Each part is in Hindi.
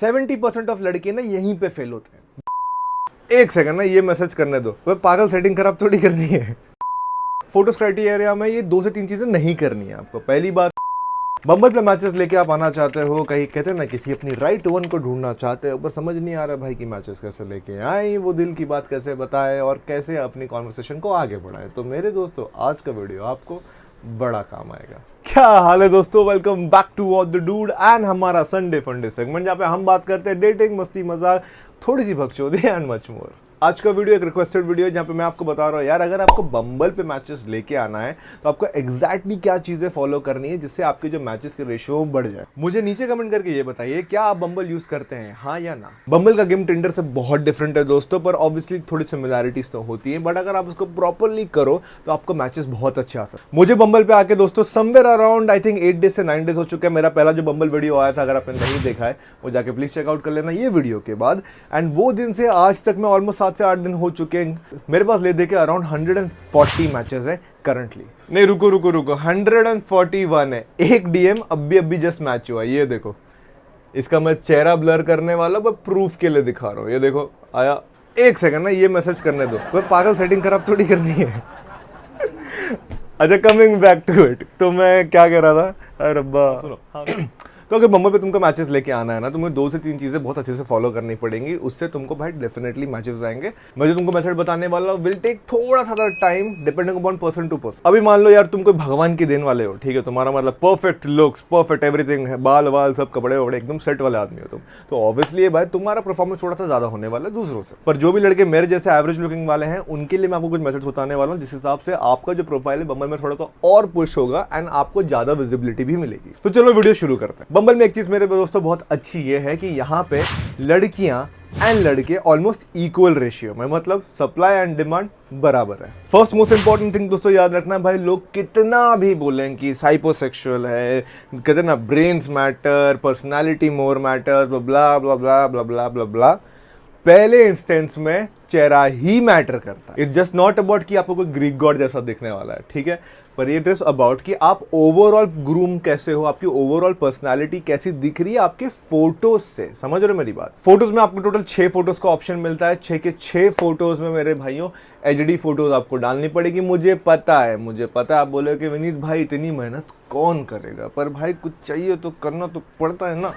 70% ऑफ लड़के ना यहीं पे फेल होते हैं। एक सेकंड ना, ये मैसेज करने दो, वह पागल सेटिंग खराब थोड़ी करनी है। फोटोस क्राइटेरिया में ये 2 से 3 चीजें नहीं करनी है आपको। पहली बात, बम्बल पे मैचेस लेके आप आना चाहते हो, कहीं कहते हैं ना किसी अपनी राइट वन को ढूंढना चाहते हो, पर समझ नहीं आ रहा भाई कि मैचेस कैसे लेके आए, वो दिल की बात कैसे बताए और कैसे अपनी कॉन्वर्सेशन को आगे बढ़ाए। तो मेरे दोस्तों, आज का वीडियो आपको बड़ा काम आएगा। क्या हाल है दोस्तों, welcome back to what the dude and हमारा संडे फंडे सेगमेंट, जहाँ पे हम बात करते हैं डेटिंग, मस्ती, मजाक, थोड़ी सी बकचोदी एंड मच मोर। आज का वीडियो एक रिक्वेस्टेड वीडियो है, जहाँ पे मैं आपको बता रहा हूँ यार, अगर आपको बम्बल पे मैचेस लेके आना है तो आपको एग्जैक्टली क्या चीजें फॉलो करनी है जिससे आपके जो मैचेस के रेशियो बढ़ जाए। मुझे नीचे कमेंट करके ये बताइए, क्या आप बम्बल यूज करते हैं, हाँ या ना। बम्बल का गेम टिंडर से बहुत डिफरेंट है दोस्तों, पर ऑब्वियसली थोड़ी सिमिलैरिटीज तो होती है, बट अगर आप उसको प्रॉपरली करो तो आपको मैचेस बहुत अच्छे आ सकते। मुझे बम्बल पे आके दोस्तों somewhere around I think 8 days से 9 डेज हो चुके हैं। मेरा पहला जो बम्बल वीडियो आया था, अगर आपने नहीं देखा है वो जाके प्लीज चेकआउट कर लेना ये वीडियो के बाद। एंड वो दिन से आज तक मैं ऑलमोस्ट 7 से 8 दिन हो चुके, मेरे पास ले देके अराउंड 140 मैचेस है करंटली। नहीं रुको 141 है। एक डीएम अभी जस्ट मैच हुआ, ये देखो, इसका मैं चेहरा ब्लर करने वाला हूं, प्रूफ के लिए दिखा रहा हूं। ये देखो आया। एक सेकंड ना, ये मैसेज करने दो, वह पागल सेटिंग खराब थोड़ी करनी है। अच्छा, कमिंग बैक टू इट, तो मैं क्या कह रहा था, अरे रब्बा सुनो। हाँ। तो अगर बम्बल पे तुमको मैचेस लेके आना है ना, तुम्हें 2 से 3 चीजें बहुत अच्छे से फॉलो करनी पड़ेंगी, उससे तुमको भाई डेफिनेटली मैचेस आएंगे। मैं जो तुमको मेथड बताने वाला हूं विल टेक थोड़ा सा time depending upon person to person. अभी मान लो यार तुम कोई भगवान की देन वाले हो, ठीक है, तुम्हारा मतलब परफेक्ट लुक्स, परफेक्ट एवरीथिंग है, बाल वाल सब कपड़े वपड़े एकदम सेट वाले आदमी हो तुम, तो ऑब्वियसली भाई तुम्हारा परफॉर्मेंस थोड़ा सा ज्यादा होने वाला है दूसरों से। पर जो भी लड़के मेरे जैसे एवरेज लुकिंग वाले हैं, उनके लिए मैं आपको कुछ मेथड्स बताने वाला हूँ, जिस हिसाब से आपका जो प्रोफाइल है बम्बल में थोड़ा सा और पुश होगा एंड आपको ज्यादा विजिबिलिटी भी मिलेगी। तो चलो वीडियो शुरू करते हैं। बम्बल में एक चीज मेरे दोस्तों बहुत अच्छी ये है कि यहाँ पे लड़कियां एंड लड़के ऑलमोस्ट इक्वल रेशियो में, मतलब सप्लाई एंड डिमांड बराबर है। फर्स्ट मोस्ट इंपॉर्टेंट थिंग दोस्तों याद रखना भाई, लोग कितना भी बोलें कि साइकोसेक्सुअल है, कहते ना ब्रेन्स मैटर, पर्सनालिटी मोर मैटर, ब्ला ब्ला ब्ला ब्ला ब्ला ब्ला ब्ला, पहले इंस्टेंस में चेहरा ही मैटर करता है। इट्स जस्ट नॉट अबाउट कि आपको कोई ग्रीक गॉड जैसा दिखने वाला है, ठीक है, पर इट इज अबाउट कि आप ओवरऑल ग्रूम कैसे हो, आपकी ओवरऑल पर्सनालिटी कैसी दिख रही है आपके फोटोज से। समझ रहे हो मेरी बात। फोटोज में आपको टोटल 6 फोटोज का ऑप्शन मिलता है। 6 के 6 फोटोज में मेरे भाइयों एचडी फोटोज आपको डालनी पड़ेगी। मुझे पता है आप बोले कि विनीत भाई इतनी मेहनत कौन करेगा, पर भाई कुछ चाहिए तो करना तो पड़ता है ना।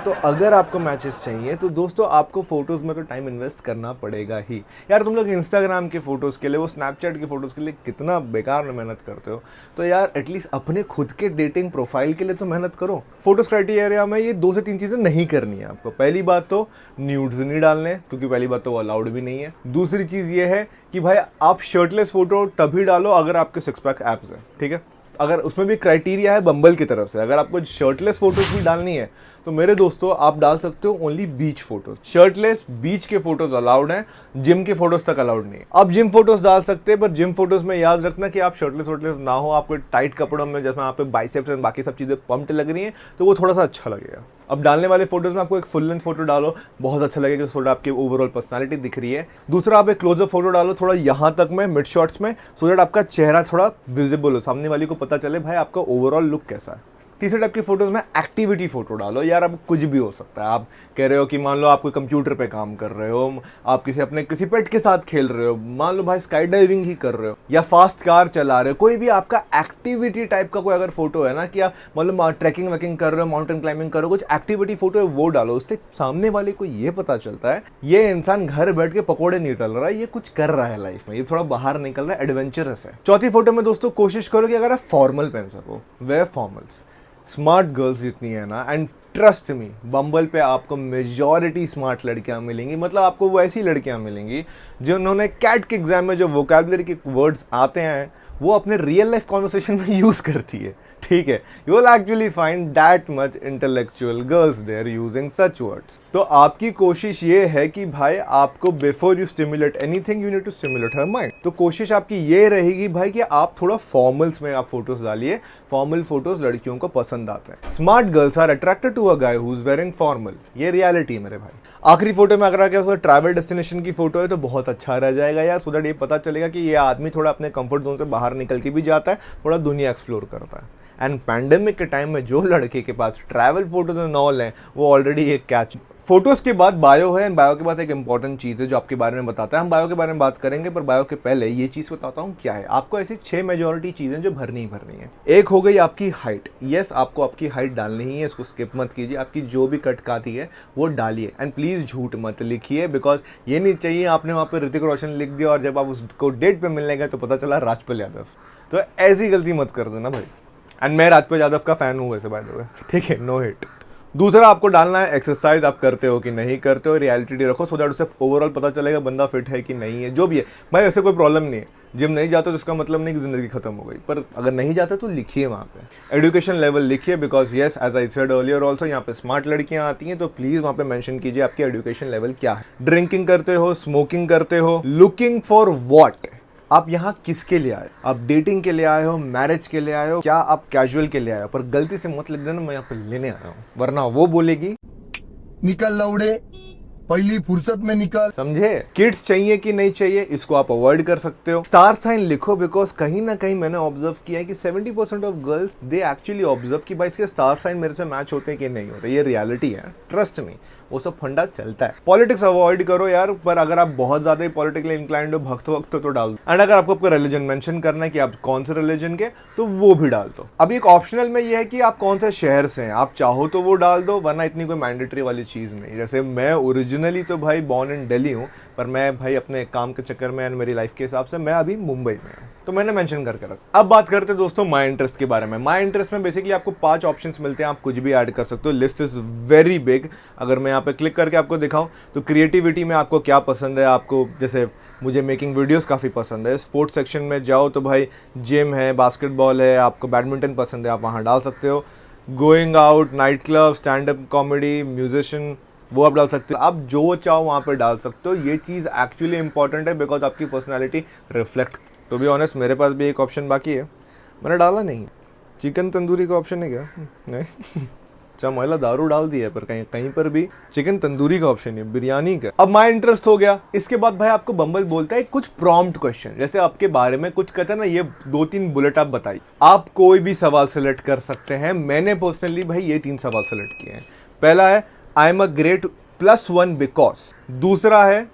तो अगर आपको मैचेस चाहिए तो दोस्तों आपको फोटोज में तो टाइम इन्वेस्ट करना पड़ेगा ही। यार तुम लोग इंस्टाग्राम के फोटोज के लिए, वो स्नैपचैट के फोटोज के लिए कितना बेकार में मेहनत करते हो, तो यार एटलीस्ट अपने खुद के डेटिंग प्रोफाइल के लिए तो मेहनत करो। फोटोज क्राइटेरिया में ये 2 से 3 चीजें नहीं करनी है आपको। पहली बात तो न्यूड्स नहीं डालने, क्योंकि पहली बात तो वो अलाउड भी नहीं है। दूसरी चीज ये है कि भाई आप शर्टलेस फोटो तभी डालो अगर आपके 6 पैक एब्स है, ठीक है। अगर उसमें भी क्राइटेरिया है बम्बल की तरफ से, अगर आपको शर्टलेस फोटोज भी डालनी है तो मेरे दोस्तों आप डाल सकते हो ओनली बीच फोटोज। शर्टलेस बीच के फोटोज अलाउड हैं, जिम के फोटोज तक अलाउड नहीं है। आप जिम फोटोज डाल सकते हैं, पर जिम फोटोज में याद रखना कि आप शर्टलेस ना हो, आपको टाइट कपड़ों में, जैसे आप पे बाइसेप्स एंड बाकी सब चीजें पंप्ड लग रही हैं, तो वो थोड़ा सा अच्छा लगेगा। अब डालने वाले फोटोज में आपको एक फुल लेंथ फोटो डालो, बहुत अच्छा लगेगा, थोड़ा आपकी ओवरऑल पर्सनालिटी दिख रही है। दूसरा, आप एक क्लोजअप फोटो डालो थोड़ा यहाँ तक में, मिड शॉट्स में, सो दैट आपका चेहरा थोड़ा विजिबल हो, सामने वाले को पता चले भाई आपका ओवरऑल लुक कैसा है। तीसरे टाइप की फोटोज में एक्टिविटी फोटो डालो। यार अब कुछ भी हो सकता है, आप कह रहे हो कि मान लो आप कोई कंप्यूटर पे काम कर रहे हो, आप किसी पेट के साथ खेल रहे हो, मान लो भाई स्काई डाइविंग ही कर रहे हो, या फास्ट कार चला रहे हो, कोई भी आपका एक्टिविटी टाइप का कोई अगर फोटो है ना, कि आप मतलब ट्रैकिंग वैकिंग कर रहे हो, माउंटेन क्लाइंबिंग कर रहे हो, कुछ एक्टिविटी फोटो है वो डालो। उससे सामने वाले को ये पता चलता है ये इंसान घर बैठ के पकौड़े नहीं तल रहा है, ये कुछ कर रहा है लाइफ में, ये थोड़ा बाहर निकल रहा है, एडवेंचरस है। चौथी फोटो में दोस्तों कोशिश करो कि अगर आप फॉर्मल पहन सको, वे फॉर्मल्स। स्मार्ट गर्ल्स जितनी है ना, एंड ट्रस्ट मी, बम्बल पे आपको मेजॉरिटी स्मार्ट लड़कियां मिलेंगी, मतलब आपको वो ऐसी लड़कियां मिलेंगी जिन्होंने कैट के एग्जाम में जो वोकैबुलरी के वर्ड्स आते हैं वो अपने रियल लाइफ कॉन्वर्सेशन में यूज करती है, ठीक है। You will actually find that much intellectual girls there using such words. तो आपकी कोशिश ये है कि भाई आपको before you stimulate anything you need to stimulate her mind. तो कोशिश आपकी ये रहेगी भाई कि आप थोड़ा फॉर्मल्स में आप फोटोज डालिए। फॉर्मल फोटोज लड़कियों को पसंद आते हैं। Smart girls are attracted to a guy who is wearing formal, ये रियलिटी है मेरे भाई। आखिरी फोटो में अगर आपके ट्रैवल डेस्टिनेशन की फोटो है तो बहुत अच्छा रह जाएगा यार, सो दैट ये पता चलेगा कि ये आदमी थोड़ा अपने कंफर्ट जोन से बाहर निकल के भी जाता है, थोड़ा दुनिया एक्सप्लोर करता है। एंड पैंडेमिक के टाइम में जो लड़के के पास ट्रैवल फोटोज एंड ऑल हैं वो ऑलरेडी एक कैच फोटोज के बाद बायो है, एंड बायो के बाद एक इंपॉर्टेंट चीज है जो आपके बारे में बताता है। हम बायो के बारे में बात करेंगे, पर बायो के पहले ये चीज बताता हूँ क्या है। आपको ऐसी 6 मेजॉरिटी चीजें जो भरनी ही भरनी है। एक हो गई आपकी हाइट। यस, आपको आपकी हाइट डालनी ही है, इसको स्किप मत कीजिए। आपकी जो भी कट काती है वो डालिए, एंड प्लीज झूठ मत लिखिए, बिकॉज ये नहीं चाहिए आपने वहाँ पे ऋतिक रोशन लिख दिया और जब आप उसको डेट पे मिलने गए तो पता चला राजपाल यादव। तो ऐसी गलती मत कर देना भाई। एंड मैं राजपाल यादव का फैन हूँ वैसे, बाय द वे, ठीक है, नो हिट। दूसरा आपको डालना है एक्सरसाइज आप करते हो कि नहीं करते हो, रियलिटी रखो, सो दैट उसे ओवरऑल पता चलेगा बंदा फिट है कि नहीं है। जो भी है भाई, ऐसे कोई प्रॉब्लम नहीं है। जिम नहीं जाते तो इसका मतलब नहीं कि जिंदगी खत्म हो गई, पर अगर नहीं जाते तो लिखिए वहाँ पे एजुकेशन लेवल लिखिए, because yes as I said earlier also, यहाँ पे स्मार्ट लड़कियाँ आती हैं, तो प्लीज वहाँ पे मेंशन कीजिए आपकी एजुकेशन लेवल क्या है। ड्रिंकिंग करते हो, स्मोकिंग करते हो, लुकिंग फॉर व्हाट, आप यहाँ किसके लिए आए? आप डेटिंग के लिए आए हो, मैरिज के लिए आए हो, क्या आप कैजुअल के लिए आए हो? पर गलती से मत लिख देना मैं यहाँ पे लेने आया हूँ, वरना वो बोलेगी निकल लौड़े, पहली फुर्सत में निकल। समझे? किड्स चाहिए कि नहीं चाहिए, इसको आप अवॉइड कर सकते हो। स्टार साइन लिखो, बिकॉज कहीं ना कहीं मैंने ऑब्जर्व किया है कि 70% of girls they actually observe कि भाई इसके स्टार साइन मेरे से मैच होते हैं कि नहीं होते। ये रियलिटी है, ट्रस्ट मी, वो सब फंडा चलता है। पॉलिटिक्स अवॉइड करो यार, पर अगर आप बहुत ज्यादा ही पॉलिटिकली इंक्लाइंड हो, भक्त वक्त तो डाल दो। एंड अगर आपको आपका रिलीजन मेंशन करना है कि आप कौन से रिलीजन के, तो वो भी डाल दो। अभी एक ऑप्शनल में ये है कि आप कौन से शहर से हैं, आप चाहो तो वो डाल दो, वरना इतनी कोई मैंडेटरी वाली चीज नहीं। जैसे मैं ओरिजिनली तो भाई बॉर्न इन दिल्ली हूँ, पर मैं भाई अपने काम के चक्कर में एंड मेरी लाइफ के हिसाब से मैं अभी मुंबई में हूँ, तो मैंने मेंशन करके रखा। अब बात करते हैं दोस्तों माई इंटरेस्ट के बारे में। माई इंटरेस्ट में बेसिकली आपको 5 ऑप्शंस मिलते हैं, आप कुछ भी ऐड कर सकते हो। List is very big. अगर मैं यहाँ पे क्लिक करके आपको दिखाऊं तो क्रिएटिविटी में आपको क्या पसंद है, आपको जैसे मुझे मेकिंग वीडियोस काफ़ी पसंद है। स्पोर्ट्स सेक्शन में जाओ तो भाई जिम है, बास्केटबॉल है, आपको बैडमिंटन पसंद है, आप वहाँ डाल सकते हो। Going out, night club, stand up comedy, musician, वो आप डाल सकते हो। आप जो चाहो वहाँ पे डाल सकते हो। ये चीज़ एक्चुअली इंपॉर्टेंट है, बिकॉज आपकी personality reflect. To be honest मेरे पास भी एक ऑप्शन बाकी है, मैंने डाला नहीं। चिकन तंदूरी का ऑप्शन है क्या? नहीं अच्छा, महिला दारू डाल दी है, पर कहीं कहीं पर भी चिकन तंदूरी का ऑप्शन है, बिरयानी का। अब माई इंटरेस्ट हो गया। इसके बाद भाई आपको बम्बल बोलता है कुछ प्रॉम्प्ट क्वेश्चन, जैसे आपके बारे में कुछ कहता है ना, ये 2-3 बुलेट आप बताइए। आप कोई भी सवाल सेलेक्ट कर सकते हैं। मैंने पर्सनली भाई ये 3 सवाल सेलेक्ट किए हैं। पहला है I am a great +1 because. दूसरा है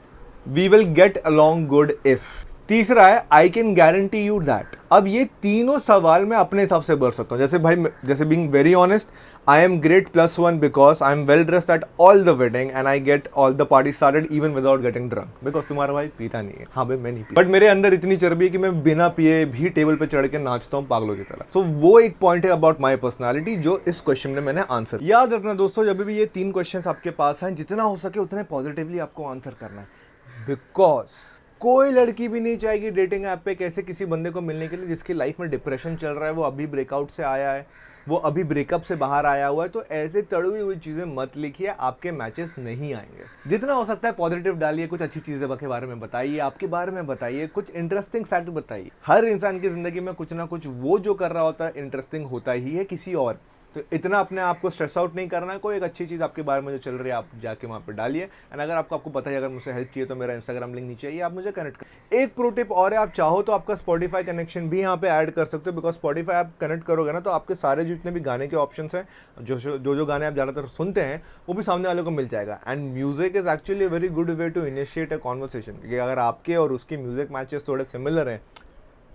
we will get along good if. तीसरा है I can guarantee you that. अब ये तीनों सवाल मैं अपने हिसाब से भर सकता हूँ। जैसे भाई, जैसे being very honest, I am great +1 because I am well dressed at all the wedding and I get all the party started even without getting drunk. Because तुम्हारा भाई पीता नहीं है। हाँ भाई मैं नहीं पीता, बट मेरे अंदर इतनी चर्बी है कि मैं बिना पिए भी टेबल पे चढ़ के नाचता हूँ पागलों की तरह। सो वो एक पॉइंट है अबाउट माई पर्सनैलिटी, जो इस क्वेश्चन में मैंने आंसर। याद रखना दोस्तों, जब भी ये 3 क्वेश्चन आपके पास हैं, जितना हो सके उतने पॉजिटिवली आपको आंसर करना है। बिकॉज कोई लड़की भी नहीं चाहेगी डेटिंग ऐप पे कैसे किसी बंदे को मिलने के लिए जिसकी लाइफ में डिप्रेशन चल रहा है, वो अभी ब्रेकआउट से आया है, वो अभी ब्रेकअप से बाहर आया हुआ है। तो ऐसे तड़ुई हुई चीजें मत लिखिए, आपके मैचेस नहीं आएंगे। जितना हो सकता है पॉजिटिव डालिए, कुछ अच्छी चीजें के बारे में बताइए, आपके बारे में बताइए, कुछ इंटरेस्टिंग फैक्ट बताइए। हर इंसान की जिंदगी में कुछ ना कुछ वो जो कर रहा होता है इंटरेस्टिंग होता ही है किसी और। तो इतना अपने आप को स्ट्रेस आउट नहीं करना है। कोई एक अच्छी चीज़ आपके बारे में जो चल रही है आप जाके वहाँ पे डालिए। एंड अगर आपको पता है अगर मुझसे हेल्प चाहिए तो मेरा इंस्टाग्राम लिंक नीचे है, आप मुझे कनेक्ट कर। एक प्रो टिप और है, आप चाहो तो आपका स्पॉटिफाई कनेक्शन भी यहाँ पे ऐड कर सकते हो, बिकॉज स्पॉटिफाई आप कनेक्ट करोगे ना तो आपके सारे जितने भी गाने के ऑप्शन हैं, जो गाने आप ज़्यादातर सुनते हैं, वो भी सामने वाले को मिल जाएगा। And music is actually a very good way to initiate a conversation, क्योंकि अगर आपके और उसके म्यूजिक मैचेस थोड़े सिमिलर हैं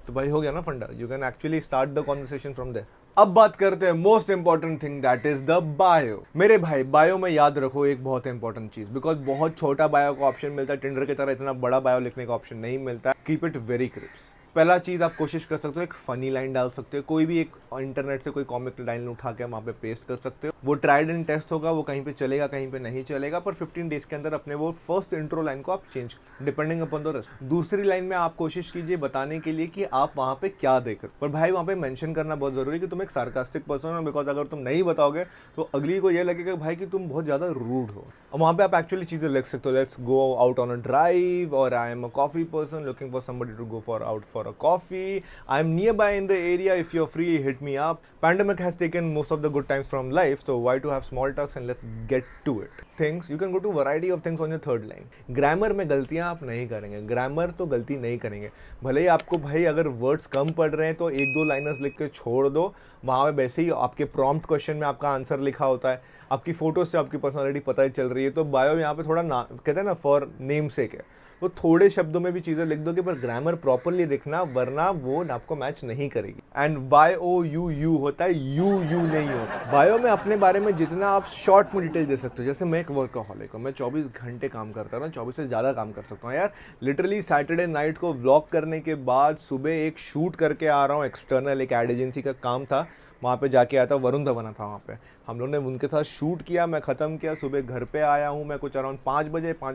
तो भाई हो गया ना funda. You can actually start the conversation from there. अब बात करते हैं most important thing, that is the bio. मेरे भाई बायो में याद रखो एक बहुत इंपॉर्टेंट चीज, बिकॉज बहुत छोटा बायो का ऑप्शन मिलता है, टिंडर की तरह इतना बड़ा बायो लिखने का ऑप्शन नहीं मिलता। Keep it very crisp. पहला चीज आप कोशिश कर सकते हो एक फनी लाइन डाल सकते हो, कोई भी एक इंटरनेट से कोई कॉमिक लाइन उठा के वहाँ पे पेस्ट कर सकते हो। वो ट्राइड एंड टेस्ट होगा, वो कहीं पे चलेगा कहीं पे नहीं चलेगा, पर 15 डेज के अंदर अपने वो फर्स्ट इंट्रो लाइन को आप change depending upon the rest. दूसरी लाइन में आप कोशिश कीजिए बताने के लिए कि आप वहाँ पे क्या देख रहे हो, पर भाई वहाँ पे मेंशन करना बहुत जरूरी है कि तुम एक सार्कास्टिक पर्सन हो, बिकॉज अगर तुम नहीं बताओगे तो अगली को ये लगेगा भाई कि तुम बहुत ज्यादा रूड हो। और वहाँ पे आप एक्चुअली चीजें लिख सकते हो, let's go out on a drive, और I am a coffee person looking for somebody to go for out for a coffee, I am nearby in the area, if you're free hit me up. Pandemic has taken most of the good times from life, so why to have small talks and let's get to it. Things you can go to variety of things on your third line. Grammar में गलतियां आप नहीं करेंगे, ग्रामर तो गलती नहीं करेंगे। भले ही आपको भाई अगर वर्ड्स कम पड़ रहे हैं तो 1-2 लाइनर्स लिख के छोड़ दो, वहाँ पे वैसे ही आपके प्रॉम्प्ट क्वेश्चन में आपका आंसर लिखा होता है। आपकी फोटो से आपकी पर्सनालिटी पता ही चल रही है। तो बायो यहाँ पे थोड़ा कहते हैं ना फॉर नेम सेक है, वो थोड़े शब्दों में भी चीज़ें लिख दोगे पर ग्रामर प्रॉपरली लिखना, वरना वो आपको मैच नहीं करेगी। एंड YOU होता है, यू नहीं होता। बायो में अपने बारे में जितना आप शॉर्ट में डिटेल दे सकते हो, जैसे मैं एक वर्कaholic हूँ, मैं 24 घंटे काम करता हूँ, 24 से ज़्यादा काम कर सकता हूँ यार। लिटरली सैटरडे नाइट को व्लॉग करने के बाद सुबह एक शूट करके आ रहा हूँ, एक्सटर्नल एक एड एजेंसी का काम था, वहाँ पे जाके आया था, वरुण धवन था वहाँ पे, हम लोगों ने उनके साथ शूट किया, मैं ख़त्म किया, सुबह घर पे आया हूँ मैं कुछ अराउंड 5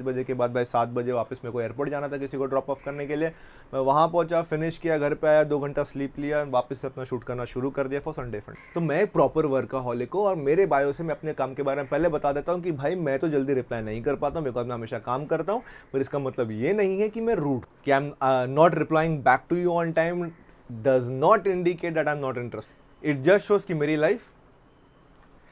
बजे के बाद भाई 7 बजे वापस मेरे को एयरपोर्ट जाना था किसी को ड्रॉप ऑफ करने के लिए। मैं वहाँ पहुँचा, फिनिश किया, घर पे आया, 2 घंटा स्लीप लिया, वापस से अपना शूट करना शुरू कर दिया फॉर संडे फंड। तो मैं प्रॉपर वर्कaholic हूँ और मेरे बायो से मैं अपने काम के बारे में पहले बता देता हूँ कि भाई मैं तो जल्दी रिप्लाई नहीं कर पाता हूँ, बिकॉज मैं हमेशा काम करता हूँ, पर इसका मतलब ये नहीं है कि मैं रूड, कि I am not replying back to you on time does not indicate that I am not interested, it just shows कि मेरी लाइफ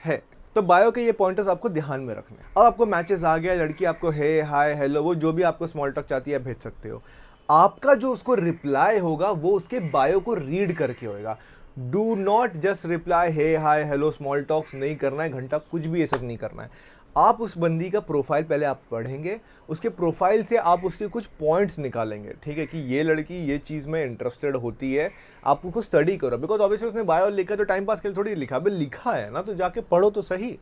है। तो बायो के ये पॉइंटर्स आपको ध्यान में रखने हैं। अब आपको मैचेस आ गया, लड़की आपको हे हाय हेलो वो जो भी आपको स्मॉल टॉक चाहती है भेज सकते हो। आपका जो उसको रिप्लाई होगा वो उसके बायो को रीड करके होगा। Do not just reply hey hi hello, small talks नहीं करना है, घंटा कुछ भी ये सब नहीं करना है। आप उस बंदी का प्रोफाइल पहले आप पढ़ेंगे, उसके प्रोफाइल से आप उसके कुछ पॉइंट्स निकालेंगे, ठीक है, कि ये लड़की ये चीज़ में इंटरेस्टेड होती है, आप उसको स्टडी करो। बिकॉज ऑब्वियसली उसने बायो लिखा तो टाइम पास के लिए थोड़ी लिखा, भाई लिखा है ना तो जाके पढ़ो तो सही।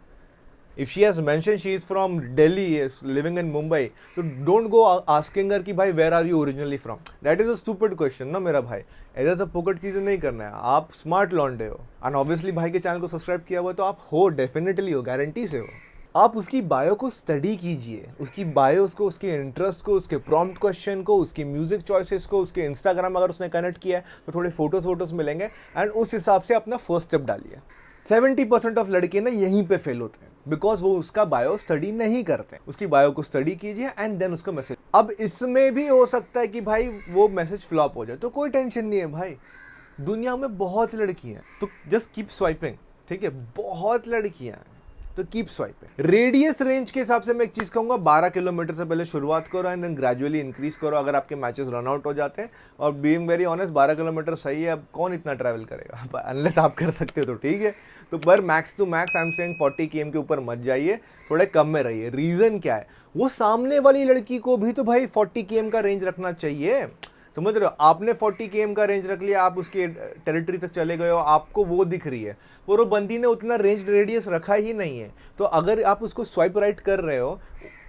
If she has mention she is from Delhi living in Mumbai, तो डोंट गो आस्किंग हर कि भाई where are you originally from, that is a stupid question ना मेरा भाई। ऐसा सब पुकट चीज़ें नहीं करना है, आप स्मार्ट लॉन्डे हो एंड ऑब्वियसली भाई के चैनल को सब्सक्राइब किया हुआ तो आप हो, डेफिनेटली हो, गारंटी से हो। आप उसकी बायो को स्टडी कीजिए, उसकी बायोस को, उसके इंटरेस्ट को, उसके प्रॉम्प्ट क्वेश्चन को, उसकी म्यूजिक चॉइसेस को, उसके इंस्टाग्राम अगर उसने कनेक्ट किया है तो थोड़े फोटोज मिलेंगे एंड उस हिसाब से अपना फर्स्ट स्टेप डालिए। 70% ऑफ लड़के ना यहीं पे फेल होते हैं बिकॉज वो उसका बायो स्टडी नहीं करते। उसकी बायो को स्टडी कीजिए एंड देन उसका मैसेज। अब इसमें भी हो सकता है कि भाई वो मैसेज फ्लॉप हो जाए, तो कोई टेंशन नहीं है भाई, दुनिया में बहुत लड़कियां हैं तो जस्ट कीप स्वाइपिंग, ठीक है, बहुत लड़कियां हैं तो कीप स्वाइपिंग। रेडियस रेंज के हिसाब से मैं एक चीज कहूंगा, 12 किलोमीटर से पहले शुरुआत करो एंड देन ग्रेजुअली इंक्रीज करो अगर आपके मैचेस रन आउट हो जाते हैं। और बीइंग वेरी ऑनेस्ट 12 किलोमीटर सही है, अब कौन इतना ट्रैवल करेगा, अनलेस आप कर सकते हो तो ठीक है। तो पर max to max I am saying 40 km के ऊपर मत जाइए, थोड़े कम में रहिए। रीजन क्या है, वो सामने वाली लड़की को भी तो भाई 40 km का रेंज रखना चाहिए, समझ रहे हो। आपने 40 km का रेंज रख लिया, आप उसके टेरिटरी तक चले गए हो, आपको वो दिख रही है, और वो बंदी ने उतना रेंज रेडियस रखा ही नहीं है। तो अगर आप उसको स्वाइप राइट कर रहे हो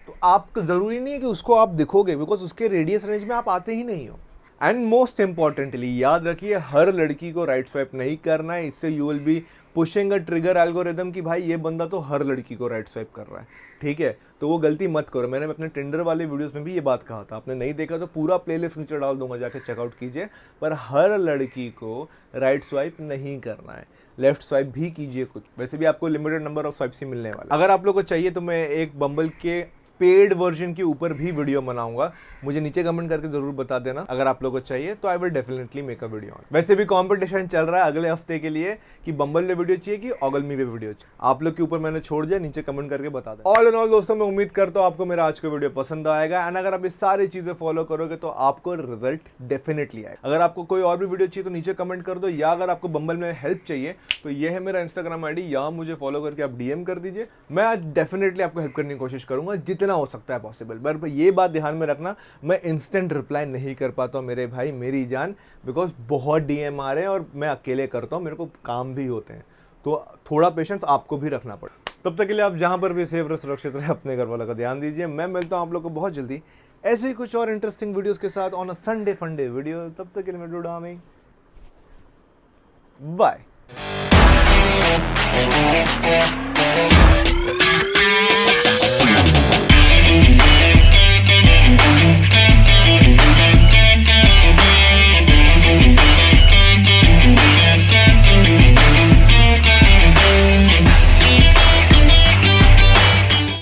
तो आपको ज़रूरी नहीं है कि उसको आप दिखोगे, बिकॉज उसके रेडियस रेंज में आप आते ही नहीं हो। एंड मोस्ट इंपॉर्टेंटली याद रखिए, हर लड़की को राइट स्वाइप नहीं करना है, इससे you will be pushing a trigger algorithm कि भाई ये बंदा तो हर लड़की को राइट स्वाइप कर रहा है, ठीक है, तो वो गलती मत करो। मैंने अपने टिंडर वाले वीडियोस में भी ये बात कहा था, आपने नहीं देखा तो पूरा प्लेलिस्ट नीचे डाल दूंगा, जाके चेकआउट कीजिए। पर हर लड़की को राइट स्वाइप नहीं करना है, लेफ्ट स्वाइप भी कीजिए कुछ, वैसे भी आपको लिमिटेड नंबर ऑफ स्वाइप्स ही मिलने वाले। अगर आप लोग को चाहिए तो मैं एक बम्बल के पेड वर्जन के ऊपर भी वीडियो बनाऊंगा, मुझे नीचे कमेंट करके जरूर बता देना अगर आप लोगों को चाहिए, तो I will definitely make a video. वैसे भी कंपटीशन चल रहा है अगले हफ्ते के लिए कि बम्बल में वीडियो चाहिए कि ओगलमी पे वीडियो चाहिए, आप लोग के ऊपर मैंने छोड़ दिया, नीचे कमेंट करके बता दें। ऑल इन ऑल दोस्तों, मैं उम्मीद करता हूँ आपको मेरा आज का वीडियो पसंद आएगा एंड अगर आप ये सारी चीजें फॉलो करोगे तो आपको रिजल्ट डेफिनेटली आएगा। अगर आपको कोई और भी वीडियो चाहिए तो नीचे कमेंट कर दो, या अगर आपको बम्बल में हेल्प चाहिए तो ये है मेरा इंस्टाग्राम आईडी, या मुझे फॉलो करके आप डीएम कर दीजिए, मैं आज डेफिनेटली आपको हेल्प करने की कोशिश करूंगा जितना हो सकता है पॉसिबल। पर ये बात ध्यान में रखना, मैं इंस्टेंट रिप्लाई नहीं कर पाता हूँ मेरे भाई मेरी जान, बिकॉज बहुत डीएम आ रहे हैं और मैं अकेले करता हूँ, मेरे को काम भी होते हैं, तो थोड़ा पेशेंस आपको भी रखना पड़े। तब तक के लिए आप जहां पर भी सेफ रहे, सुरक्षित रहे, अपने घर वालों का ध्यान दीजिए। मैं मिलता हूं आप लोग को बहुत जल्दी ऐसे ही कुछ और इंटरेस्टिंग वीडियोस के साथ ऑन अ संडे फंडे वीडियो। तब तक के लिए मैं डूडा में बाय।